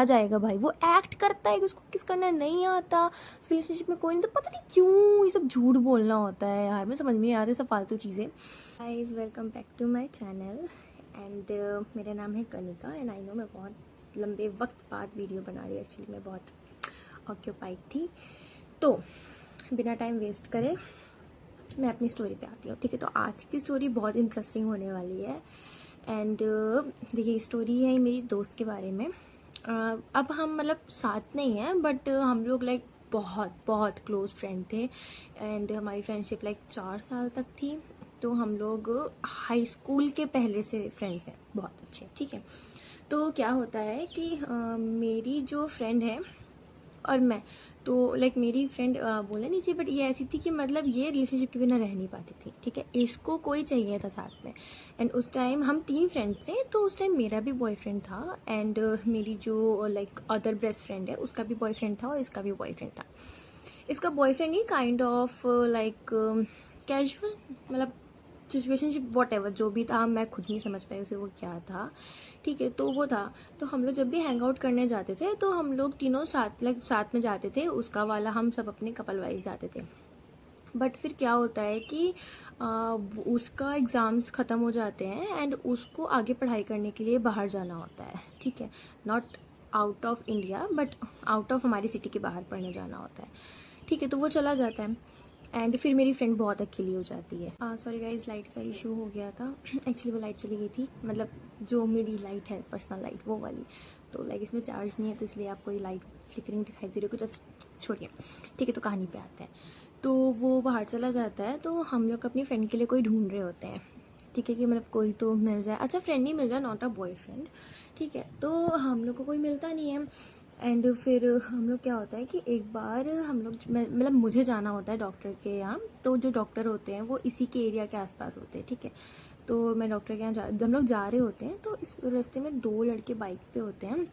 आ जाएगा भाई, वो एक्ट करता है कि उसको किस करना नहीं आता, उसके रिलेशनशिप में कोई नहीं, तो पता नहीं क्यों ये सब झूठ बोलना होता है यार, मैं समझ में नहीं आती सब फालतू चीज़ें। Guys welcome back to my channel and मेरा नाम है कनिका एंड आई नो मैं बहुत लंबे वक्त बाद वीडियो बना रही हूँ, एक्चुअली मैं बहुत ऑक्यूपाइड थी। तो बिना टाइम वेस्ट करे मैं अपनी स्टोरी पे आती हूँ, ठीक है। तो आज की स्टोरी बहुत इंटरेस्टिंग होने वाली है एंड देखिए स्टोरी है मेरी दोस्त के बारे में। अब हम मतलब साथ नहीं हैं बट हम लोग लाइक बहुत बहुत क्लोज फ्रेंड थे एंड हमारी फ्रेंडशिप लाइक 4 साल तक थी। तो हम लोग हाई स्कूल के पहले से फ्रेंड्स हैं, बहुत अच्छे, ठीक है। तो क्या होता है कि मेरी जो फ्रेंड है और मैं, तो लाइक मेरी फ्रेंड बोला नहीं चाहिए बट ये ऐसी थी कि मतलब ये रिलेशनशिप के बिना रह नहीं पाती थी, ठीक है। इसको कोई चाहिए था साथ में एंड उस टाइम हम 3 फ्रेंड्स थे। तो उस टाइम मेरा भी बॉयफ्रेंड था एंड मेरी जो लाइक अदर बेस्ट फ्रेंड है उसका भी बॉयफ्रेंड था और इसका भी बॉयफ्रेंड था। इसका boyfriend he kind of like casual, मतलब सिचुएशनशिप वॉट एवर जो भी था, मैं खुद नहीं समझ पाई उसे वो क्या था, ठीक है। तो वो था, तो हम लोग जब भी हैंग आउट करने जाते थे तो हम लोग तीनों साथ लाइक साथ में जाते थे, उसका वाला हम सब अपने कपल वाइज जाते थे। बट फिर क्या होता है कि उसका एग्ज़ाम्स ख़त्म हो जाते हैं एंड उसको आगे पढ़ाई करने के लिए बाहर जाना होता है, ठीक है। Not out of India but out of हमारी सिटी के बाहर पढ़ने जाना होता है, ठीक है। तो वो चला जाता है एंड फिर मेरी फ्रेंड बहुत अकेली हो जाती है। सॉरी गाइज, लाइट का इशू हो गया था, एक्चुअली वो लाइट चली गई थी, मतलब जो मेरी लाइट है पर्सनल लाइट वो वाली, तो लाइक इसमें चार्ज नहीं है तो इसलिए आपको ये लाइट फ्लिकरिंग दिखाई दे रही है कुछ, छोड़िए, ठीक है। तो कहानी पे आते हैं। तो वो बाहर चला जाता है तो हम लोग अपनी फ्रेंड के लिए कोई ढूंढ रहे होते हैं, ठीक है, कि मतलब कोई तो मिल जाए, अच्छा फ्रेंड ही मिल जाए, नॉट अ बॉयफ्रेंड, ठीक है। तो हम लोग को कोई मिलता नहीं है एंड फिर हम लोग क्या होता है कि एक बार हम लोग मतलब मुझे जाना होता है डॉक्टर के यहाँ, तो जो डॉक्टर होते हैं वो इसी के एरिया के आसपास होते हैं, ठीक है। तो मैं डॉक्टर के यहाँ जब हम लोग जा रहे होते हैं तो इस रास्ते में 2 लड़के बाइक पे होते हैं।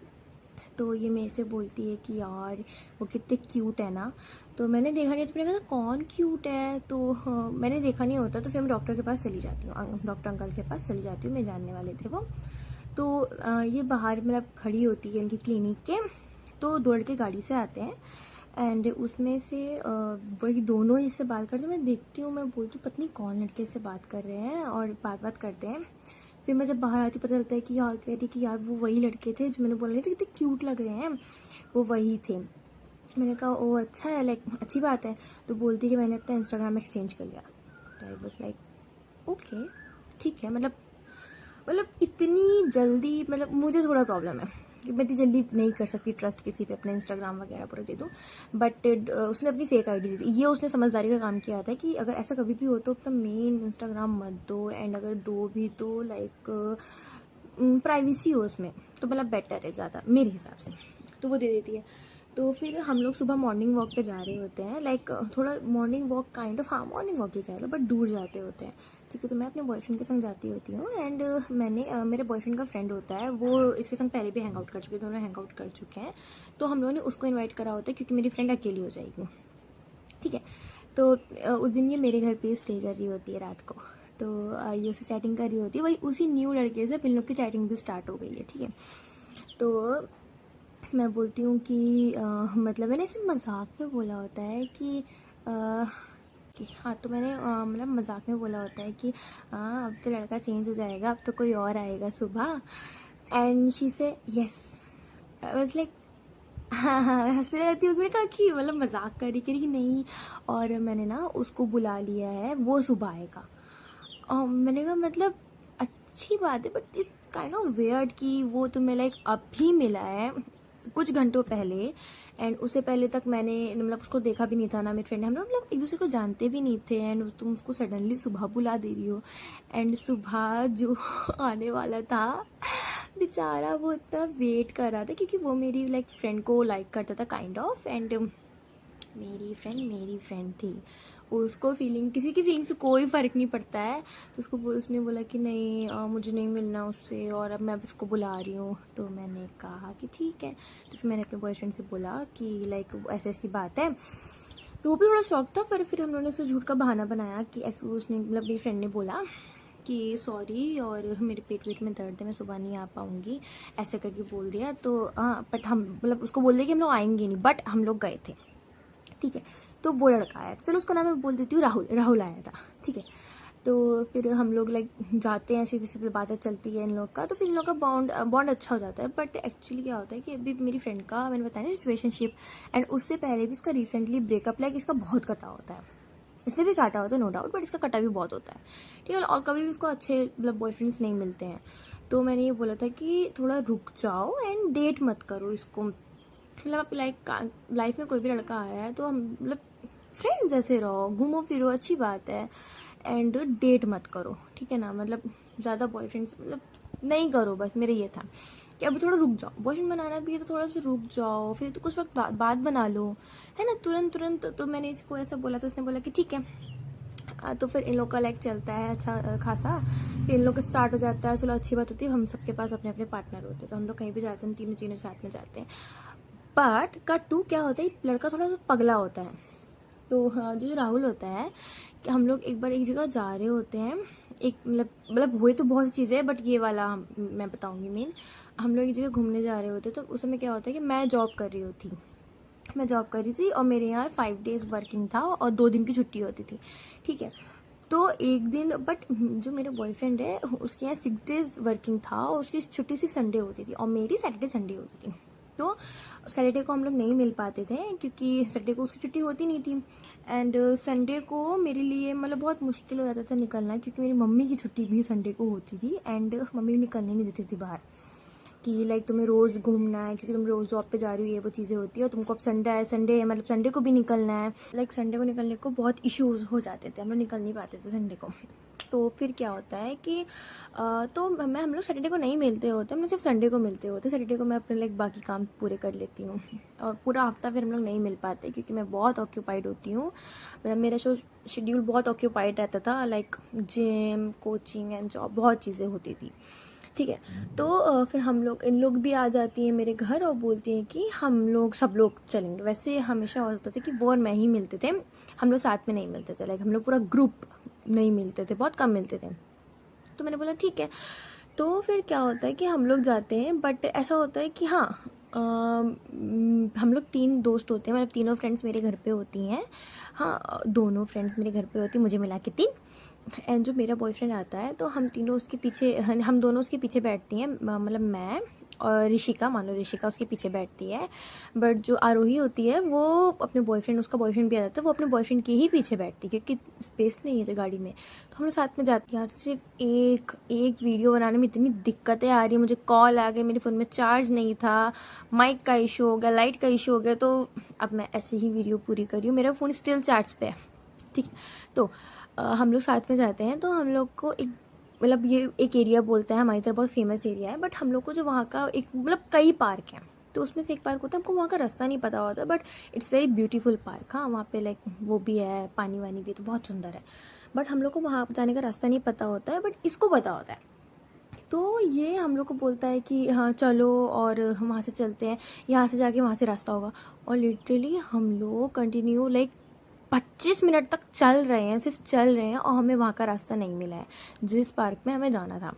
तो ये मेरे से बोलती है कि यार वो कितने क्यूट है ना। तो मैंने देखा नहीं, तो मैंने कहा कौन क्यूट है, तो मैंने देखा नहीं होता, तो फिर मैं डॉक्टर के पास चली जाती हूँ, डॉक्टर अंकल के पास चली जाती हूँ, मेरे जानने वाले थे वो। तो ये बाहर मतलब खड़ी होती है उनकी क्लिनिक के, तो दौड़ के गाड़ी से आते हैं एंड उसमें से वही दोनों इससे बात करते हैं। मैं देखती हूँ, मैं बोलती हूँ पत्नी कौन लड़के से बात कर रहे हैं और बात करते हैं। फिर मैं जब बाहर आती पता चलता है कि यार कह रही कि यार वो वही लड़के थे जो मैंने बोल रही थी कितने क्यूट लग रहे हैं, वो वही थे। मैंने कहा ओ अच्छा है, लाइक अच्छी बात है। तो बोलती कि मैंने अपना इंस्टाग्राम एक्सचेंज कर लिया। तो आई वाज लाइक ओके, ठीक है। मतलब इतनी जल्दी, मतलब मुझे थोड़ा प्रॉब्लम है कि मैं इतनी जल्दी नहीं कर सकती ट्रस्ट किसी पे, अपना इंस्टाग्राम वगैरह पूरा दे दूँ। बट उसने अपनी फेक आईडी दी थी, ये उसने समझदारी का काम किया था कि अगर ऐसा कभी भी हो तो अपना मेन इंस्टाग्राम मत दो एंड अगर दो भी तो लाइक प्राइवेसी हो उसमें, तो मतलब बेटर है ज़्यादा मेरे हिसाब से। तो वो दे देती है। तो फिर हम लोग सुबह मॉर्निंग वॉक पे जा रहे होते हैं, लाइक थोड़ा मॉर्निंग वॉक काइंड ऑफ, हाँ मॉर्निंग वॉक ही कह लो बट दूर जाते होते हैं, ठीक है। तो मैं अपने बॉयफ्रेंड के संग जाती होती हूँ एंड मैंने मेरे बॉयफ्रेंड का फ्रेंड होता है, वो इसके संग पहले भी हैंग आउट कर चुके हैं, दोनों हैंग आउट कर चुके हैं। तो हम लोगों ने उसको इन्वाइट करा होता है क्योंकि मेरी फ्रेंड अकेली हो जाएगी, ठीक है। तो उस दिन ये मेरे घर पे स्टे कर रही होती है रात को। तो ये उससे चैटिंग कर रही होती है, वही उसी न्यू लड़के से इन लोग की चैटिंग भी स्टार्ट हो गई है, ठीक है। तो मैं बोलती हूँ कि मतलब मैंने इसे मजाक में बोला होता है कि हाँ, तो मैंने मतलब मजाक में बोला होता है कि हाँ अब तो लड़का चेंज हो जाएगा, अब तो कोई और आएगा सुबह। एंड शी से यस, आई वाज लाइक हाँ हाँ, मैं हंस रहती हूँ, मैंने कहा कि मतलब मजाक कर रही, कह रही कि नहीं, और मैंने ना उसको बुला लिया है, वो सुबह आएगा। और मैंने कहा मतलब अच्छी बात है but it's kind of weird कि वो तुम्हें लाइक अभी मिला है कुछ घंटों पहले एंड उससे पहले तक मैंने मतलब उसको देखा भी नहीं था ना, मेरे फ्रेंड हम लोग मतलब एक दूसरे को जानते भी नहीं थे एंड तुम उसको सडनली सुबह बुला दे रही हो। एंड सुबह जो आने वाला था बेचारा वो इतना वेट कर रहा था क्योंकि वो मेरी लाइक फ्रेंड को लाइक करता था काइंड ऑफ एंड मेरी फ्रेंड थी, उसको फीलिंग, किसी की फीलिंग से कोई फ़र्क नहीं पड़ता है। तो उसने बोला कि नहीं मुझे नहीं मिलना उससे और अब मैं अब इसको बुला रही हूँ। तो मैंने कहा कि ठीक है। तो फिर मैंने अपने बॉयफ्रेंड से बोला कि लाइक ऐसी ऐसी बात है। तो वो भी थोड़ा शौक था, पर फिर हम लोगों ने उसे झूठ का बहाना बनाया कि उसने मतलब मेरी फ्रेंड ने बोला कि सॉरी और मेरे पेट में दर्द है, मैं सुबह नहीं आ पाऊँगी, ऐसे करके बोल दिया। तो हाँ, बट हम मतलब उसको बोल दिया कि हम लोग आएंगे नहीं, बट हम लोग गए थे, ठीक है। तो वो लड़का आया, चलो उसका नाम मैं बोल देती हूँ, राहुल आया था, ठीक है। तो फिर हम लोग लाइक जाते हैं, ऐसी वैसी बातें चलती है इन लोग का, तो फिर इन लोग का बॉन्ड अच्छा हो जाता है। बट एक्चुअली क्या होता है कि अभी मेरी फ्रेंड का मैंने बताया ना रिलेशनशिप, एंड उससे पहले भी इसका रिसेंटली ब्रेकअप, लाइक इसका बहुत कटा होता है, इसने भी काटा होता है नो डाउट, बट इसका कटा भी बहुत होता है, ठीक है। और कभी भी इसको अच्छे मतलब बॉयफ्रेंड्स नहीं मिलते हैं। तो मैंने ये बोला था कि थोड़ा रुक जाओ एंड डेट मत करो इसको, मतलब आप लाइफ में कोई भी लड़का आ रहा है तो हम मतलब फ्रेंड जैसे रहो, घूमो फिरो, अच्छी बात है, एंड डेट मत करो, ठीक है ना। मतलब ज़्यादा बॉयफ्रेंड्स मतलब नहीं करो, बस मेरा ये था कि अभी थोड़ा रुक जाओ, बॉयफ्रेंड बनाना भी है तो थोड़ा सा रुक जाओ, फिर तो कुछ वक्त बाद बना लो, है ना, तुरंत। तो मैंने इसको ऐसा बोला, तो उसने बोला कि ठीक है। तो फिर इन लोग का लाइक चलता है अच्छा खासा, फिर इन लोग का स्टार्ट हो जाता है, चलो अच्छी बात होती है, हम सबके पास अपने अपने पार्टनर होते हैं, तो हम लोग कहीं भी जाते हैं, हम तीनों साथ में जाते हैं। बट कट टू क्या होता है, लड़का थोड़ा सा पगला होता है। तो हाँ, जो राहुल होता है कि हम लोग एक बार एक जगह जा रहे होते हैं, एक मतलब हुए तो बहुत सी चीज़ें, बट ये वाला मैं बताऊंगी मेन। हम लोग एक जगह घूमने जा रहे होते, तो उस समय क्या होता है कि मैं जॉब कर रही थी और मेरे यहाँ 5 डेज वर्किंग था और 2 दिन की छुट्टी होती थी, ठीक है। तो एक दिन, बट जो मेरा बॉयफ्रेंड है उसके यहाँ 6 डेज वर्किंग था और उसकी छुट्टी सिर्फ संडे होती थी और मेरी सैटरडे संडे होती थी। तो सैटरडे को हम लोग नहीं मिल पाते थे क्योंकि सैटरडे को उसकी छुट्टी होती नहीं थी, एंड संडे को मेरे लिए मतलब बहुत मुश्किल हो जाता था निकलना, क्योंकि मेरी मम्मी की छुट्टी भी संडे को होती थी, एंड मम्मी भी निकलने नहीं देती थी बाहर कि लाइक तुम्हें रोज़ घूमना है क्योंकि तुम रोज़ जॉब पे जा रही हो, ये वो चीज़ें होती है, और तुमको अब संडे है मतलब संडे को भी निकलना है, लाइक संडे को निकलने को बहुत इश्यूज हो जाते थे, हम लोग निकल नहीं पाते थे संडे को। तो फिर क्या होता है कि तो हम लोग सैटरडे को नहीं मिलते होते, हम लोग सिर्फ संडे को मिलते होते। सैटरडे को मैं अपने लाइक बाकी काम पूरे कर लेती हूँ, और पूरा हफ्ता फिर हम लोग नहीं मिल पाते क्योंकि मैं बहुत ऑक्यूपाइड होती हूँ, मतलब मेरा शेड्यूल बहुत ऑक्यूपाइड रहता था, like gym, coaching and job, बहुत चीज़ें होती थी, ठीक है। तो फिर इन लोग भी आ जाती हैं मेरे घर और बोलती हैं कि हम लोग सब लोग चलेंगे। वैसे हमेशा होता था कि वो और मैं ही मिलते थे, हम लोग साथ में नहीं मिलते थे, लाइक हम लोग पूरा ग्रुप नहीं मिलते थे, बहुत कम मिलते थे। तो मैंने बोला ठीक है। तो फिर क्या होता है कि हम लोग जाते हैं, बट ऐसा होता है कि हाँ, हम लोग 3 दोस्त होते हैं, मतलब तीनों फ्रेंड्स मेरे घर पे होती हैं, हाँ दोनों फ्रेंड्स मेरे घर पे होती हैं, मुझे मिला के 3। एंड जो मेरा बॉयफ्रेंड आता है तो हम तीनों उसके पीछे, हम दोनों उसके पीछे बैठती हैं, मतलब मैं और ऋषिका, मान लो ऋषिका उसके पीछे बैठती है, बट जो आरोही होती है वो अपने बॉयफ्रेंड, उसका बॉयफ्रेंड भी आ जाता है, वो अपने बॉयफ्रेंड के ही पीछे बैठती है क्योंकि स्पेस नहीं है जो गाड़ी में, तो हम लोग साथ में जाते हैं। यार सिर्फ एक वीडियो बनाने में इतनी दिक्कतें आ रही है, मुझे कॉल आ गई, मेरे फ़ोन में चार्ज नहीं था, माइक का इशू हो गया, लाइट का इशू हो गया, तो अब मैं ऐसे ही वीडियो पूरी कर रही हूँ, मेरा फ़ोन स्टिल चार्ज पे है, ठीक है। तो हम लोग साथ में जाते हैं, तो हम लोग को एक मतलब ये एक एरिया बोलते हैं, हमारी तरफ बहुत फेमस एरिया है, बट हम लोग को जो वहाँ का एक मतलब कई पार्क हैं, तो उसमें से एक पार्क होता है, हमको वहाँ का रास्ता नहीं पता होता, but it's very beautiful park. हाँ, वहाँ पे लाइक वो भी है, पानी वानी भी है, तो बहुत सुंदर है, बट हम लोग को वहाँ जाने का रास्ता नहीं पता होता है, बट इसको पता होता है। तो ये हम लोग को बोलता है कि हाँ चलो और हम वहाँ से चलते हैं, यहाँ से जाके वहाँ से रास्ता होगा, और लिटरली हम लोग कंटिन्यू लाइक 25 मिनट तक चल रहे हैं, सिर्फ चल रहे हैं, और हमें वहाँ का रास्ता नहीं मिला है जिस पार्क में हमें जाना था।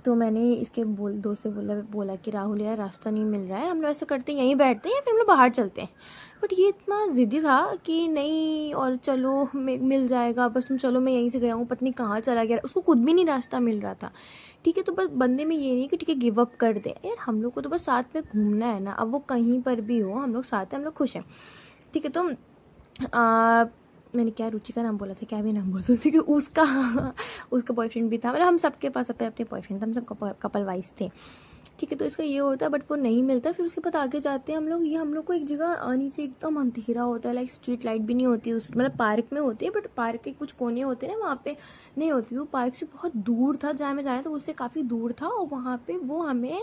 तो मैंने इसके दोस्त से बोला कि राहुल यार रास्ता नहीं मिल रहा है, हम लोग ऐसा करते हैं यहीं बैठते हैं या फिर हम लोग बाहर चलते हैं, बट ये इतना ज़िद्दी था कि नहीं और चलो मिल जाएगा, बस तुम चलो, मैं यहीं से गया हूँ, पत्नी कहाँ चला गया, उसको खुद भी नहीं रास्ता मिल रहा था, ठीक है। तो बस बंदे में ये नहीं कि ठीक है गिव अप कर दे, यार हम लोग को तो बस साथ में घूमना है ना, अब वो कहीं पर भी हो हम लोग साथ हैं, हम लोग खुश हैं, ठीक है। तो मैंने क्या रुचि का नाम बोला था, क्या भी नाम बोलता था कि उसका बॉयफ्रेंड भी था, मतलब हम सबके पास अपने अपने बॉयफ्रेंड थे, हम सब कपल वाइज थे, ठीक है। तो इसका ये होता है, बट वो नहीं मिलता। फिर उसके बाद आगे जाते हैं हम लोग, ये हम लोग को एक जगह नीचे एकदम अंधेरा होता है, लाइक स्ट्रीट लाइट भी नहीं होती उस, मतलब पार्क में होती है, बट पार्क के कुछ कोने होते हैं ना, वहाँ पे नहीं होती, वो पार्क से बहुत दूर था, जहाँ मैं जाना था उससे काफ़ी दूर था, और वहाँ पे वो हमें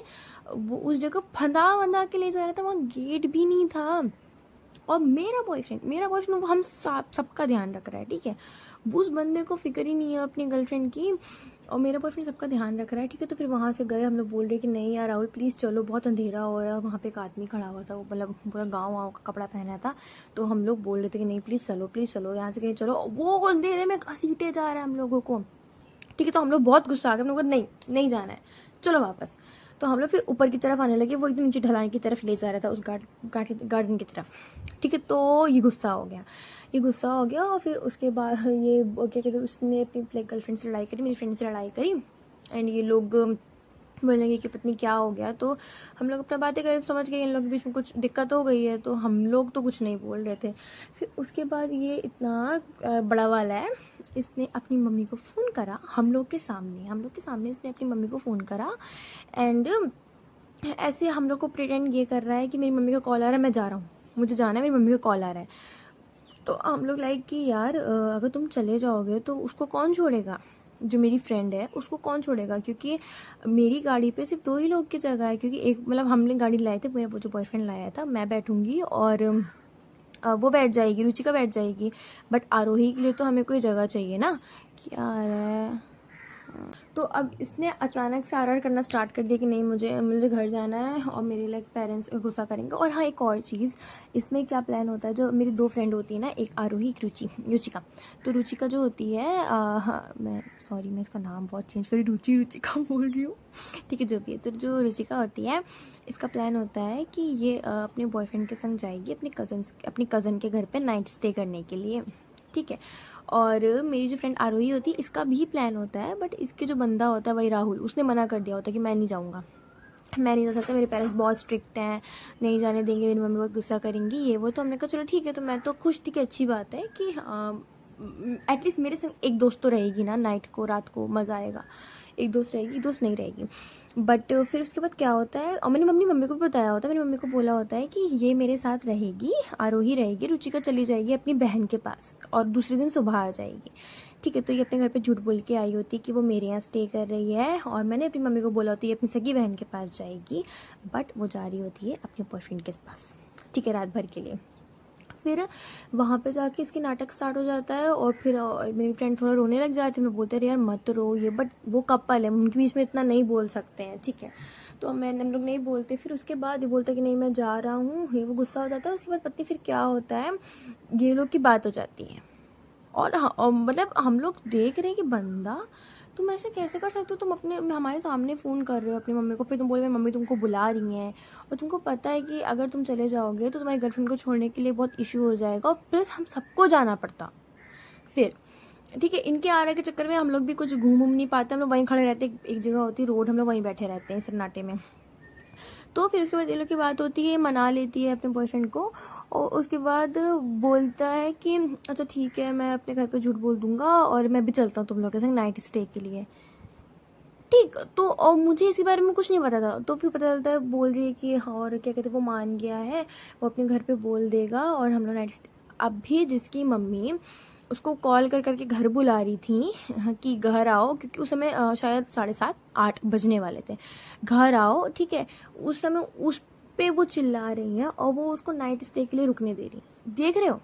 उस जगह फंदा वंदा के ले जा रहा था, वहाँ गेट भी नहीं था, और मेरा बॉयफ्रेंड हम सबका ध्यान रख रहा है, ठीक है। वो उस बंदे को फिक्र ही नहीं है अपनी गर्लफ्रेंड की, और मेरा बॉयफ्रेंड सबका ध्यान रख रहा है, ठीक है। तो फिर वहाँ से गए, हम लोग बोल रहे कि नहीं यार राहुल प्लीज़ चलो, बहुत अंधेरा हो रहा है, वहाँ पे एक आदमी खड़ा हुआ था, वो मतलब पूरा गाँव का कपड़ा पहना था, तो हम लोग बोल रहे थे कि नहीं प्लीज़ चलो यहाँ से कहीं चलो, वो अंधेरे में घसीटे जा रहा है हम लोगों को, ठीक है। तो हम लोग बहुत गुस्सा आ गए, हम लोग नहीं नहीं जाना है, चलो वापस। तो हम लोग फिर ऊपर की तरफ आने लगे, वो एकदम नीचे ढलान की तरफ ले जा रहा था उस गार्डन की तरफ। ठीक है, तो ये गुस्सा हो गया, ये गुस्सा हो गया। और फिर उसके बाद ये क्या कहते हैं, उसने अपनी गर्लफ्रेंड से लड़ाई करी, मेरी फ्रेंड से लड़ाई करी। एंड ये लोग बोलने लगे कि पत्नी क्या हो गया। तो हम लोग अपना बातें करें, समझ गए इन लोग के बीच में कुछ दिक्कत हो गई है, तो हम लोग तो कुछ नहीं बोल रहे थे। फिर उसके बाद ये इतना बड़ा वाला है, इसने अपनी मम्मी को फ़ोन करा, हम लोग के सामने इसने अपनी मम्मी को फ़ोन करा। एंड ऐसे हम लोग को प्रिटेंड ये कर रहा है कि मेरी मम्मी का कॉल आ रहा है, मैं जा रहा हूँ, मुझे जाना है, मेरी मम्मी का कॉल आ रहा है। तो हम लोग लाइक कि यार अगर तुम चले जाओगे तो उसको कौन छोड़ेगा, जो मेरी फ्रेंड है उसको कौन छोड़ेगा, क्योंकि मेरी गाड़ी पे सिर्फ 2 ही लोग की जगह है। क्योंकि एक मतलब हमने गाड़ी लाए थे, मेरा जो बॉयफ्रेंड लाया था, मैं बैठूंगी और वो बैठ जाएगी, रुचिका बैठ जाएगी, बट आरोही के लिए तो हमें कोई जगह चाहिए ना। क्या है, तो अब इसने अचानक से आर करना स्टार्ट कर दिया कि नहीं मुझे घर जाना है और मेरे लाइक पेरेंट्स गुस्सा करेंगे। और हाँ, एक और चीज़, इसमें क्या प्लान होता है, जो मेरी 2 फ्रेंड होती है ना, एक आरोही एक रुचिका। तो रुचिका जो होती है हाँ मैं इसका नाम बहुत चेंज करी, रुचिका बोल रही हूँ। ठीक है, जो भी है। तो जो रुचिका होती है, इसका प्लान होता है कि ये अपने बॉयफ्रेंड के संग जाएगी अपनी कज़न के घर पर नाइट स्टे करने के लिए। ठीक है। और मेरी जो फ्रेंड आरोही होती है, इसका भी प्लान होता है, बट इसके जो बंदा होता है वही राहुल, उसने मना कर दिया होता है कि मैं नहीं जाऊँगा, मैं नहीं जा सकता, मेरे पेरेंट्स बहुत स्ट्रिक्ट हैं, नहीं जाने देंगे, मेरी मम्मी बहुत गुस्सा करेंगी, ये वो। तो हमने कहा चलो ठीक है। तो मैं तो खुश थी कि अच्छी बात है कि एटलीस्ट मेरे संग एक दोस्त तो रहेगी ना, नाइट को रात को मज़ा आएगा, एक दोस्त रहेगी, दोस्त नहीं रहेगी। बट फिर उसके बाद क्या होता है, और मैंने अपनी मम्मी को भी बताया होता है, मैंने मम्मी को बोला होता है कि ये मेरे साथ रहेगी, आरोही रहेगी, रुचिका चली जाएगी अपनी बहन के पास और दूसरे दिन सुबह आ जाएगी। ठीक है। तो ये अपने घर पे झूठ बोल के आई होती कि वो मेरे यहाँ स्टे कर रही है, और मैंने अपनी मम्मी को बोला होती है अपनी सगी बहन के पास जाएगी, बट वो जा रही होती है अपने बॉयफ्रेंड के पास। ठीक है, रात भर के लिए। फिर वहाँ पे जाके इसकी नाटक स्टार्ट हो जाता है, और फिर मेरी फ्रेंड थोड़ा रोने लग जाती है, मैं बोलते रहे यार मत रो ये, बट वो कपल है, उनके बीच में इतना नहीं बोल सकते हैं। ठीक है। तो हम लोग नहीं बोलते। फिर उसके बाद ये बोलता है कि नहीं मैं जा रहा हूँ, ये वो गुस्सा हो जाता है। उसके बाद पत्नी फिर क्या होता है, ये लोग की बात हो जाती है, और मतलब हम लोग देख रहे हैं कि बंदा, तुम ऐसे कैसे कर सकते हो, तुम हमारे सामने फ़ोन कर रहे हो अपनी मम्मी को, फिर तुम बोल रहे हो मम्मी तुमको बुला रही हैं, और तुमको पता है कि अगर तुम चले जाओगे तो तुम्हारी गर्लफ्रेंड को छोड़ने के लिए बहुत इशू हो जाएगा, और प्लस हम सबको जाना पड़ता फिर। ठीक है, इनके आ रहे के चक्कर में हम लोग भी कुछ घूम नहीं पाते, हम लोग वहीं खड़े रहते, एक जगह होती रोड, हम लोग वहीं बैठे रहते हैं सन्नाटे में। तो फिर उसके बाद ये लोग की बात होती है, मना लेती है अपने बॉयफ्रेंड को, और उसके बाद बोलता है कि अच्छा ठीक है मैं अपने घर पे झूठ बोल दूंगा और मैं भी चलता हूँ तुम लोग के संग नाइट स्टे के लिए। ठीक। तो और मुझे इसके बारे में कुछ नहीं पता था, तो फिर पता चलता है बोल रही है कि हाँ, और क्या कहते हैं वो मान गया है, वो अपने घर पे बोल देगा और हम लोग नाइट स्टे। अभी जिसकी मम्मी उसको कॉल कर करके घर बुला रही थी कि घर आओ, क्योंकि उस समय शायद 7:30-8 बजने वाले थे, घर आओ। ठीक है। उस समय उस पे वो चिल्ला रही है और वो उसको नाइट स्टे के लिए रुकने दे रही। देख रहे हो,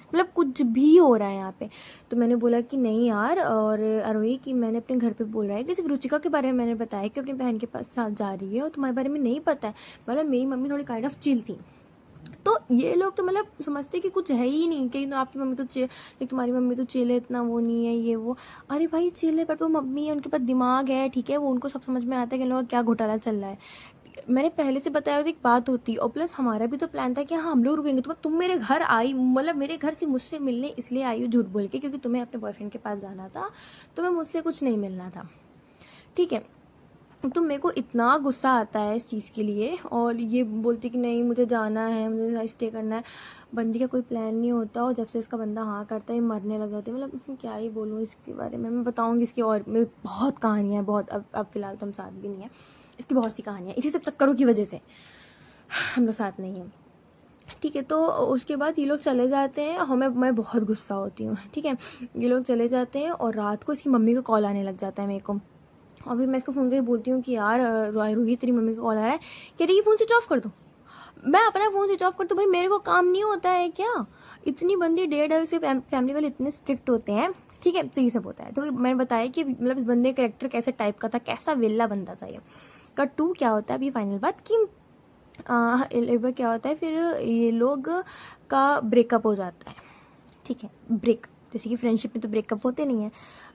मतलब कुछ भी हो रहा है यहाँ पे। तो मैंने बोला कि नहीं यार, और आरोही कि मैंने अपने घर पे बोल रहा है कि सिर्फ रुचिका के बारे में मैंने बताया कि अपनी बहन के पास साथ जा रही है, और तुम्हारे बारे में नहीं पता है। मतलब मेरी मम्मी थोड़ी काइंड ऑफ चिल थी, तो ये लोग तो मतलब समझते कि कुछ है ही नहीं, कि तो आपकी मम्मी तो तुम्हारी मम्मी तो चिल है, इतना वो नहीं है ये वो। अरे भाई चिल है, बट वो मम्मी है, उनके पास दिमाग है। ठीक है, वो उनको सब समझ में आता है कि इन लोगों का क्या घोटाला चल रहा है। मैंने पहले से बताया था एक बात होती, और प्लस हमारा भी तो प्लान था कि हाँ हम लोग रुकेंगे। तो तुम मेरे घर आई, मतलब मेरे घर से मुझसे मिलने इसलिए आई हो झूठ बोल के, क्योंकि तुम्हें अपने बॉयफ्रेंड के पास जाना था, तुम्हें मुझसे कुछ नहीं मिलना था। ठीक है। तो मेरे को इतना गुस्सा आता है इस चीज़ के लिए, और ये बोलती कि नहीं मुझे जाना है, मुझे स्टे करना है। बंदी का कोई प्लान नहीं होता, और जब से उसका बंदा हाँ करता है मरने लग जाते हैं। मतलब क्या ही बोलूँ इसके बारे में, मैं बताऊँगी इसकी और मेरी बहुत कहानियाँ, बहुत। अब फिलहाल तो हम साथ भी नहीं है, इसकी बहुत सी कहानियाँ, इसी सब चक्करों की वजह से हम लोग साथ नहीं हैं। ठीक है। तो उसके बाद ये लोग चले जाते हैं, और मैं बहुत गुस्सा होती हूँ। ठीक है। ये लोग चले जाते हैं, और रात को इसकी मम्मी का कॉल आने लग जाता है मेरे को, और फिर मैं इसको फ़ोन करके बोलती हूँ कि यार रोहित तेरी मम्मी का कॉल आ रहा है, कह रही ये फ़ोन स्विच ऑफ कर दो। मैं अपना फ़ोन स्विच ऑफ कर दूँ, भाई मेरे को काम नहीं होता है क्या? इतनी बंदी डेढ़ है, उसके फैमिली वाले इतने स्ट्रिक्ट होते हैं। ठीक है। तो ये सब होता है। तो मैंने बताया कि मतलब इस बंदे का कैरेक्टर कैसे टाइप का था, कैसा विल्ला बंदा था ये। कट टू क्या होता है अभी फाइनल बात कि एक बार क्या होता है, फिर ये लोग का ब्रेकअप हो जाता है। ठीक है, ब्रेक, जैसे कि फ्रेंडशिप में तो ब्रेकअप होते नहीं है,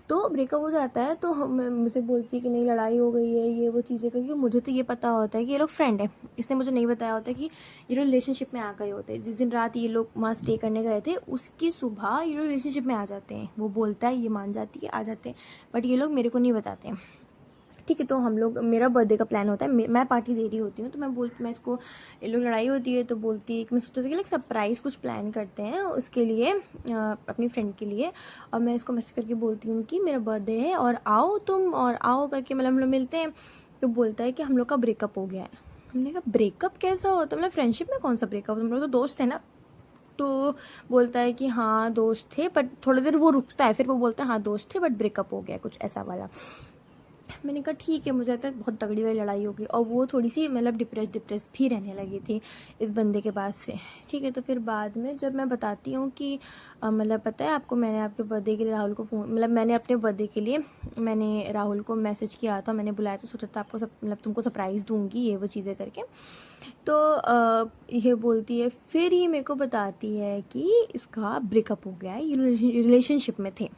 तो ब्रेकअप हो जाता है तो हम मुझे बोलती है कि नहीं लड़ाई हो गई है ये वो चीज़ें, क्योंकि मुझे तो ये पता होता है कि ये लोग फ्रेंड है। इसने मुझे नहीं बताया होता कि ये लोग रिलेशनशिप में आ गए होते हैं। जिस दिन रात ये लोग वहाँ स्टे करने गए थे उसकी सुबह ये लोग रिलेशनशिप में आ जाते हैं। वो बोलता है, ये मान जाती है, आ जाते हैं, बट ये लोग मेरे को नहीं बताते हैं। ठीक है, तो हम लोग, मेरा बर्थडे का प्लान होता है, मैं पार्टी दे रही होती हूँ, तो मैं इसको, ये लोग लड़ाई होती है तो बोलती है कि मैं सोचती थी कि लाइक सरप्राइज़ कुछ प्लान करते हैं उसके लिए, अपनी फ्रेंड के लिए। और मैं इसको मैसेज करके बोलती हूँ कि मेरा बर्थडे है और आओ तुम, और आओ करके मतलब हम लोग मिलते हैं। तो बोलता है कि हम लोग का ब्रेकअप हो गया है। हमने कहा ब्रेकअप कैसा होता है, मतलब फ्रेंडशिप में कौन सा ब्रेकअप, हम लोग तो दोस्त है ना। तो बोलता है कि हाँ दोस्त थे, बट थोड़ी देर वो रुकता है, फिर वो बोलता है हाँ दोस्त थे बट ब्रेकअप हो गया, कुछ ऐसा वाला। मैंने कहा ठीक है, मुझे लगता है बहुत तगड़ी वाली लड़ाई होगी। और वो थोड़ी सी मतलब डिप्रेस भी रहने लगी थी इस बंदे के बाद से। ठीक है, तो फिर बाद में जब मैं बताती हूँ कि मतलब पता है आपको, मैंने आपके बर्थडे के लिए राहुल को फ़ोन, मतलब मैंने अपने बर्थडे के लिए मैंने राहुल को मैसेज किया था, मैंने बुलाया था, सोचा था आपको मतलब तुमको सरप्राइज़ दूँगी ये वो चीज़ें करके। तो ये बोलती है, फिर ये मेरे को बताती है कि इसका ब्रेकअप हो गया है, ये रिलेशनशिप में थे।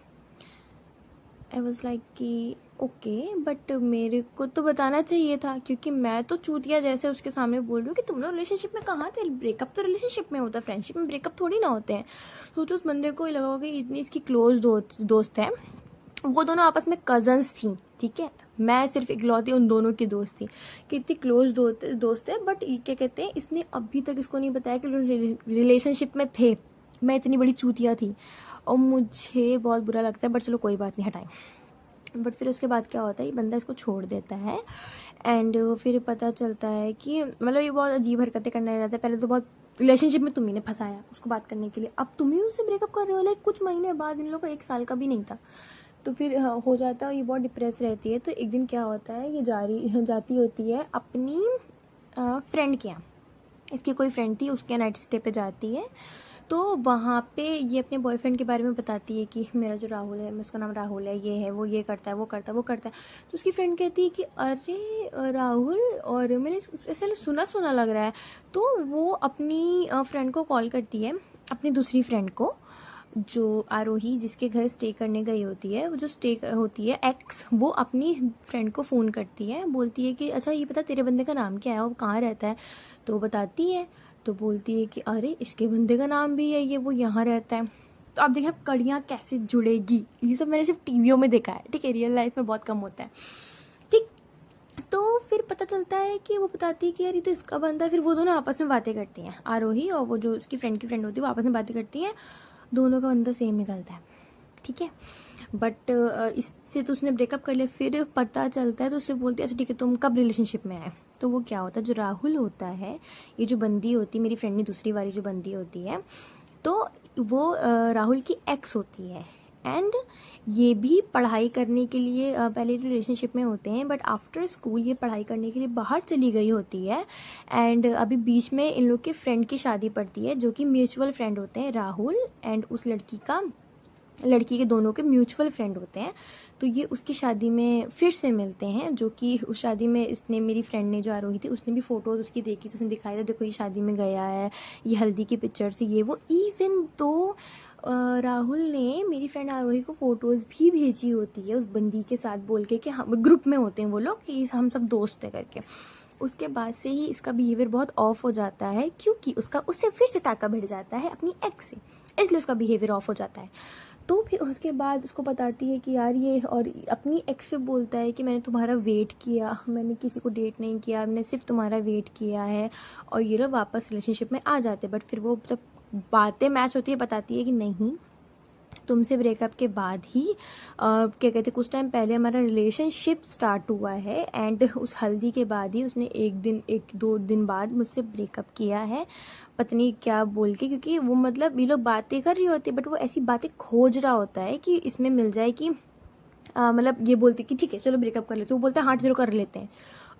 आई वॉज लाइक कि ओके, बट मेरे को तो बताना चाहिए था, क्योंकि मैं तो चूतिया जैसे उसके सामने बोल रही हूँ कि तुम लोग रिलेशनशिप में कहाँ थे। ब्रेकअप तो रिलेशनशिप में होता है, फ्रेंडशिप में ब्रेकअप थोड़ी ना होते हैं। सोचो उस बंदे को लगा होगा कि इतनी इसकी क्लोज दोस्त है, वो दोनों आपस में कजन्स थी। ठीक है, मैं सिर्फ इकलौती उन दोनों की दोस्त थी कि इतनी क्लोज दोस्त है, बट क्या कहते हैं, इसने अभी तक इसको नहीं बताया कि रिलेशनशिप में थे। मैं इतनी बड़ी चूतिया थी और मुझे बहुत बुरा लगता है, बट चलो कोई बात नहीं, हटाएं। बट फिर उसके बाद क्या होता है, ये बंदा इसको छोड़ देता है। एंड फिर पता चलता है कि मतलब ये बहुत अजीब हरकतें करने लग जाता है। पहले तो बहुत रिलेशनशिप में तुम्ही ने फंसाया उसको बात करने के लिए, अब तुम ही उससे ब्रेकअप कर रहे हो। लाइक कुछ महीने बाद, इन लोगों का 1 साल का भी नहीं था। तो फिर हो जाता है, ये बहुत डिप्रेस रहती है। तो एक दिन क्या होता है, ये जाती होती है अपनी फ्रेंड के यहाँ। इसकी कोई फ्रेंड थी, उसके नाइट स्टे पे जाती है। तो वहाँ पे ये अपने बॉयफ्रेंड के बारे में बताती है कि मेरा जो राहुल है, उसका नाम राहुल है, ये है, वो ये करता है, वो करता है, वो करता है। तो उसकी फ्रेंड कहती है कि अरे राहुल, और मैंने ऐसे सुना लग रहा है। तो वो अपनी फ्रेंड को कॉल करती है, अपनी दूसरी फ्रेंड को, जो आरोही, जिसके घर स्टे करने गई होती है, वो जो स्टे होती है एक्स, वो अपनी फ्रेंड को फ़ोन करती है, बोलती है कि अच्छा ये पता तेरे बंदे का नाम क्या है, वो कहाँ रहता है। तो बताती है, तो बोलती है कि अरे इसके बंदे का नाम भी है ये, वो यहाँ रहता है। तो आप देखिए कड़ियाँ कैसे जुड़ेगी, ये सब मैंने सिर्फ टीवियों में देखा है। ठीक है, रियल लाइफ में बहुत कम होता है। ठीक, तो फिर पता चलता है कि वो बताती है कि यार ये तो इसका बंदा है। फिर वो दोनों आपस में बातें करती हैं, आरोही और वो जो उसकी फ्रेंड की फ्रेंड होती है, वो आपस में बातें करती हैं। दोनों का बंदा सेम निकलता है। ठीक है, बट इससे तो उसने ब्रेकअप कर लिया। फिर पता चलता है तो उससे बोलती है अच्छा ठीक है तुम कब रिलेशनशिप में आए। तो वो क्या होता है, जो राहुल होता है, ये जो बंदी होती है मेरी फ्रेंड ने दूसरी वाली जो बंदी होती है, तो वो राहुल की एक्स होती है। एंड ये भी पढ़ाई करने के लिए पहले रिलेशनशिप में होते हैं, बट आफ्टर स्कूल ये पढ़ाई करने के लिए बाहर चली गई होती है। एंड अभी बीच में इन लोग के फ्रेंड की शादी पड़ती है, जो कि म्यूचुअल फ्रेंड होते हैं, राहुल एंड उस लड़की के दोनों के म्यूचुअल फ्रेंड होते हैं। तो ये उसकी शादी में फिर से मिलते हैं, जो कि उस शादी में इसने, मेरी फ्रेंड ने जो आरोही थी, उसने भी फ़ोटोज़ उसकी देखी, तो उसने दिखाया था देखो ये शादी में गया है, ये हल्दी की पिक्चर से, ये वो। इवन तो राहुल ने मेरी फ्रेंड आरोही को फ़ोटोज़ भी भेजी होती है उस बंदी के साथ, बोल के कि हम ग्रुप में होते हैं वो लोग, कि हम सब दोस्त हैं करके। उसके बाद से ही इसका बिहेवियर बहुत ऑफ हो जाता है, क्योंकि उससे फिर से टाका भिड़ जाता है अपनी एक्स से, इसलिए उसका बिहेवियर ऑफ हो जाता है। तो फिर उसके बाद उसको बताती है कि यार ये, और अपनी एक्स से बोलता है कि मैंने तुम्हारा वेट किया, मैंने किसी को डेट नहीं किया, मैंने सिर्फ तुम्हारा वेट किया है, और ये लोग वापस रिलेशनशिप में आ जाते। बट फिर वो जब बातें मैच होती है, बताती है कि नहीं, तुमसे ब्रेकअप के बाद ही क्या कहते, कुछ टाइम पहले हमारा रिलेशनशिप स्टार्ट हुआ है, एंड उस हल्दी के बाद ही उसने 1-2 दिन बाद मुझसे ब्रेकअप किया है, पत्नी क्या बोल के, क्योंकि वो मतलब ये लोग बातें कर रही होती है, बट वो ऐसी बातें खोज रहा होता है कि इसमें मिल जाए कि मतलब ये बोलती कि ठीक है चलो ब्रेकअप कर लेते, वो बोलता है हाँ चलो कर लेते हैं।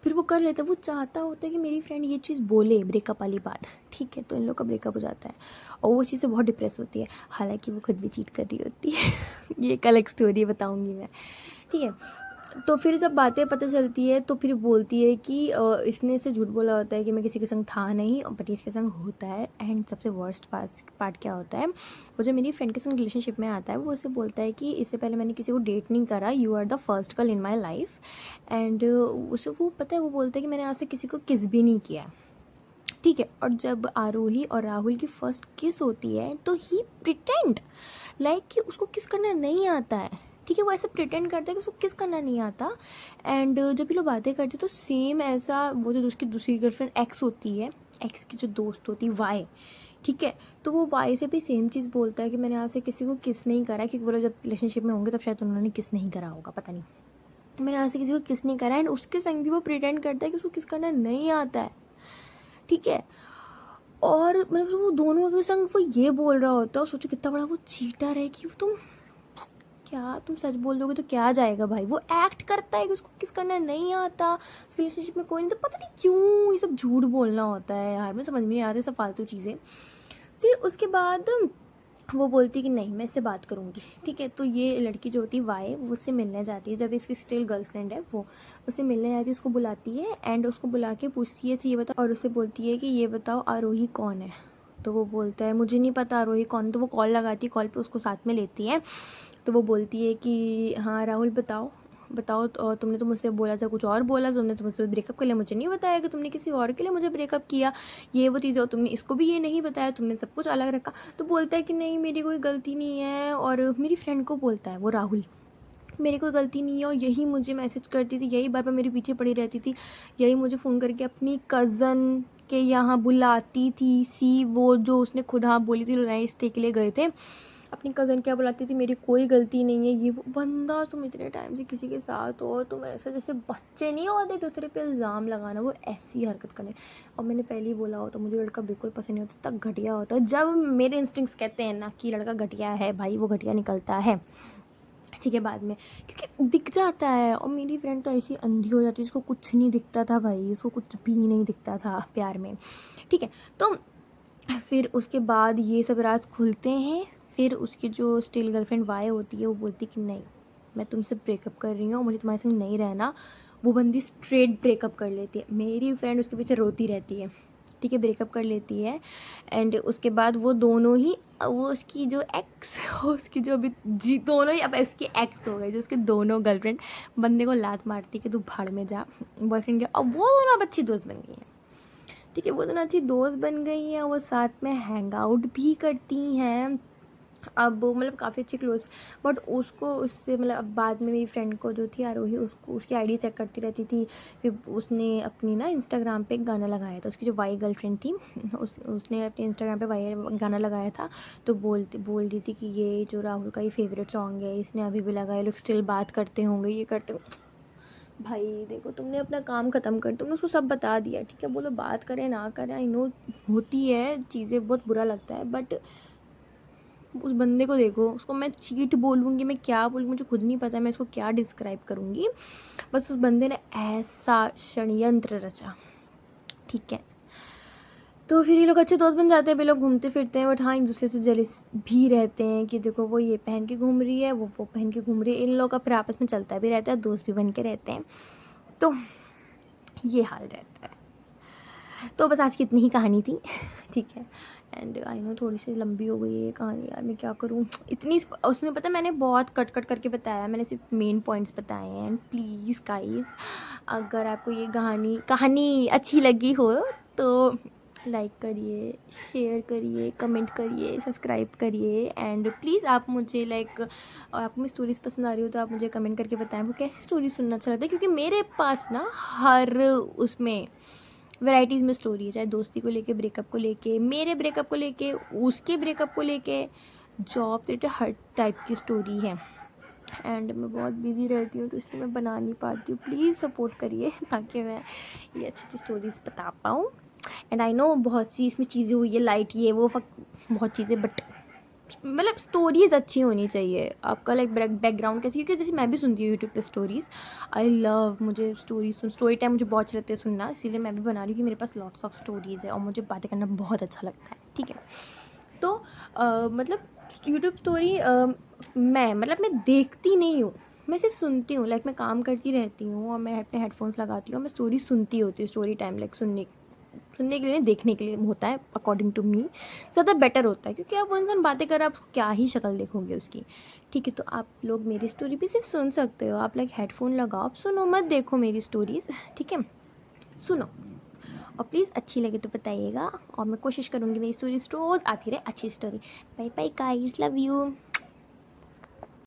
फिर वो कर लेता है, वो चाहता होता है कि मेरी फ्रेंड ये चीज़ बोले, ब्रेकअप वाली बात। ठीक है, तो इन लोग का ब्रेकअप हो जाता है और वो चीज़ से बहुत डिप्रेस होती है, हालांकि वो खुद भी चीट कर रही होती है। ये कल एक स्टोरी बताऊंगी मैं। ठीक है, तो फिर जब बातें पता चलती है तो फिर बोलती है कि इसने इसे झूठ बोला होता है कि मैं किसी के संग था नहीं, बट इसके संग होता है। एंड सबसे वर्स्ट पार्ट क्या होता है, वो जो मेरी फ्रेंड के संग रिलेशनशिप में आता है वो उसे बोलता है कि इससे पहले मैंने किसी को डेट नहीं करा, you are the first girl in my life. And उसे वो पता है, वो बोलता है कि मैंने आज से किसी को किस भी नहीं किया। ठीक है, और जब आरोही और राहुल की फर्स्ट किस होती है तो ही प्रिटेंड लाइक कि उसको किस करना नहीं आता है। ठीक है, वो ऐसे प्रिटेंड करता है कि उसको किस करना नहीं आता। एंड जब ये लोग बातें करते तो सेम ऐसा वो जो उसकी दूसरी गर्लफ्रेंड एक्स होती है, एक्स की जो दोस्त होती है वाई, ठीक है, तो वो वाई से भी सेम चीज़ बोलता है कि मैंने आज से किसी को किस नहीं करा, क्योंकि वो लोग जब रिलेशनशिप में होंगे तब शायद उन्होंने किस नहीं करा होगा, पता नहीं। मैंने आज से किसी को किस नहीं करा। एंड उसके संग भी वो प्रिटेंड करता है कि उसको किस करना नहीं आता है। ठीक है, और मतलब वो दोनों के संग वो ये बोल रहा होता है, सोचो कितना बड़ा वो चीटर है कि तुम सच बोल दोगे तो क्या जाएगा भाई। वो एक्ट करता है कि उसको किस करना नहीं आता, उसके रिलेशनशिप में कोई नहीं, तो पता नहीं क्यों ये सब झूठ बोलना होता है यार, मैं समझ में नहीं आती सब फालतू चीज़ें। फिर उसके बाद वो बोलती कि नहीं मैं इससे बात करूँगी। ठीक है, तो ये लड़की जो होती है वाई, वो उससे मिलने जाती है, जब इसकी स्टिल गर्लफ्रेंड है वो उससे मिलने जाती है, उसको बुलाती है। एंड उसको बुला के पूछती है, तो ये बताओ, और उससे बोलती है कि ये बताओ आरोही कौन है। तो वो बोलता है मुझे नहीं पता आरोही कौन। तो वो कॉल लगाती है, कॉल पे उसको साथ में लेती है। तो वो बोलती है कि हाँ राहुल बताओ बताओ, तो तुमने तो मुझसे बोला था कुछ और बोला, तुमने तो मुझसे ब्रेकअप के लिए मुझे नहीं बताया कि तुमने किसी और के लिए मुझे ब्रेकअप किया, ये वो चीज़ें, और तुमने इसको भी ये नहीं बताया, तुमने सब कुछ अलग रखा। तो बोलता है कि नहीं मेरी कोई गलती नहीं है, और मेरी फ्रेंड को बोलता है वो राहुल, मेरी कोई गलती नहीं है, और यही मुझे मैसेज करती थी, यही बार बार मेरे पीछे पड़ी रहती थी, यही मुझे फ़ोन करके अपनी कज़न के यहाँ बुलाती थी। सी वो जो उसने खुद हाँ बोली थी, नाइट स्टे के लिए गए थे, अपनी कज़न क्या बुलाती थी, मेरी कोई गलती नहीं है, ये वो। बंदा तुम इतने टाइम से किसी के साथ हो, तुम ऐसे जैसे बच्चे नहीं होते दूसरे पे इल्ज़ाम लगाना, वो ऐसी हरकत करने। और मैंने पहले ही बोला होता मुझे लड़का बिल्कुल पसंद नहीं होता, तब घटिया होता है। जब मेरे इंस्टिंक्ट्स कहते हैं ना कि लड़का घटिया है, भाई वो घटिया निकलता है। ठीक है, बाद में क्योंकि दिख जाता है। और मेरी फ्रेंड तो ऐसी अंधी हो जाती है, उसको कुछ नहीं दिखता था भाई, उसको कुछ भी नहीं दिखता था प्यार में। ठीक है, तो फिर उसके बाद ये सब राज खुलते हैं। फिर उसकी जो स्टिल गर्लफ्रेंड वाई होती है वो बोलती कि नहीं मैं तुमसे ब्रेकअप कर रही हूँ, मुझे तुम्हारे संग नहीं रहना। वो बंदी स्ट्रेट ब्रेकअप कर लेती है, मेरी फ्रेंड उसके पीछे रोती रहती है। ठीक है, ब्रेकअप कर लेती है। एंड उसके बाद वो दोनों ही, वो उसकी जो एक्स उसकी जो अभी जी दोनों ही अब इसकी एक्स हो गई, जो उसके दोनों गर्लफ्रेंड बंदे को लात मारती कि तू भाड़ में जा, बॉयफ्रेंड के, और वो दोनों अब अच्छी दोस्त बन गई हैं। ठीक है, वो दोनों अच्छी दोस्त बन गई हैं, वो साथ में हैंग आउट भी करती हैं अब, मतलब काफ़ी अच्छी क्लोज। बट उसको उससे मतलब अब बाद में मेरी फ्रेंड को जो थी आरोही, उसको उसकी आईडी चेक करती रहती थी। फिर उसने अपनी ना इंस्टाग्राम पे एक गाना लगाया था, उसकी जो वाई गर्लफ्रेंड थी उसने अपने इंस्टाग्राम पे वाई गाना लगाया था। तो बोल रही थी कि ये जो राहुल का ही फेवरेट सॉन्ग है, इसने अभी भी लगाया, लोग स्टिल बात करते होंगे, ये करते भाई देखो तुमने अपना काम ख़त्म कर, तुमने उसको सब बता दिया। ठीक है, बोलो बात करें ना करें, आई नो होती है चीज़ें, बहुत बुरा लगता है, बट उस बंदे को देखो, उसको मैं चीट बोलूँगी, मैं क्या बोलूँगी मुझे खुद नहीं पता मैं इसको क्या डिस्क्राइब करूँगी। बस उस बंदे ने ऐसा षड्यंत्र रचा। ठीक है, तो फिर ये लोग अच्छे दोस्त बन जाते हैं, वे लोग घूमते फिरते हैं, बट हाँ एक दूसरे से जेलिस भी रहते हैं कि देखो वो ये पहन के घूम रही है, वो पहन के घूम रही है, इन लोगों का फिर आपस में चलता भी रहता है, दोस्त भी बन के रहते हैं। तो ये हाल रहता है। तो बस आज की इतनी ही कहानी थी। ठीक है, एंड आई नो थोड़ी सी लंबी हो गई है ये कहानी यार, मैं क्या करूँ इतनी, उसमें पता है मैंने बहुत कट कट करके बताया, मैंने सिर्फ मेन पॉइंट्स बताए हैं। एंड प्लीज़ गाइस, अगर आपको ये कहानी अच्छी लगी हो तो लाइक करिए, शेयर करिए, कमेंट करिए, सब्सक्राइब करिए। एंड प्लीज़ आप मुझे आपको मेरी स्टोरीज़ पसंद आ रही हो तो आप मुझे कमेंट करके बताएं वो कैसी स्टोरी सुनना अच्छा लगता है, क्योंकि मेरे पास ना हर उसमें वैराइटीज़ में स्टोरी है, चाहे दोस्ती को लेके, ब्रेकअप को लेके, मेरे ब्रेकअप को लेके, उसके ब्रेकअप को लेके, जॉब से रिलेटेड हर टाइप की स्टोरी है। एंड मैं बहुत बिजी रहती हूँ तो इसलिए मैं बना नहीं पाती हूँ, प्लीज़ सपोर्ट करिए ताकि मैं ये अच्छी अच्छी स्टोरीज़ बता पाऊँ। एंड आई नो बहुत सी इसमें चीज़ें हुई है, लाइट ये वो बहुत चीज़ें, बट मतलब स्टोरीज़ अच्छी होनी चाहिए। आपका लाइक बैकग्राउंड कैसे, क्योंकि जैसे मैं भी सुनती हूँ यूट्यूब पे स्टोरीज़, आई लव, मुझे स्टोरी टाइम मुझे बहुत अच्छे लगते हैं सुनना, इसीलिए मैं भी बना रही हूँ कि मेरे पास लॉट्स ऑफ स्टोरीज़ है और मुझे बातें करना बहुत अच्छा लगता है। ठीक है, तो मतलब यूट्यूब स्टोरी मैं देखती नहीं हूँ, मैं सिर्फ सुनती हूँ, लाइक मैं काम करती रहती हूँ और मैं अपने हेडफोन्स लगाती हूँ और मैं स्टोरी सुनती होती हूँ। स्टोरी टाइम लाइक सुनने के लिए नहीं, देखने के लिए होता है अकॉर्डिंग टू मी, ज़्यादा बेटर होता है, क्योंकि आप वो इंसान बातें कर रहे, आप उसको क्या ही शक्ल देखोगे उसकी। ठीक है, तो आप लोग मेरी स्टोरी भी सिर्फ सुन सकते हो। आप लाइक हेडफोन लगाओ, आप सुनो, मत देखो मेरी स्टोरीज़, ठीक है, सुनो। और प्लीज़ अच्छी लगे तो बताइएगा, और मैं कोशिश करूँगी मेरी स्टोरीज रोज़ आती रहे अच्छी story. Bye bye guys, love you.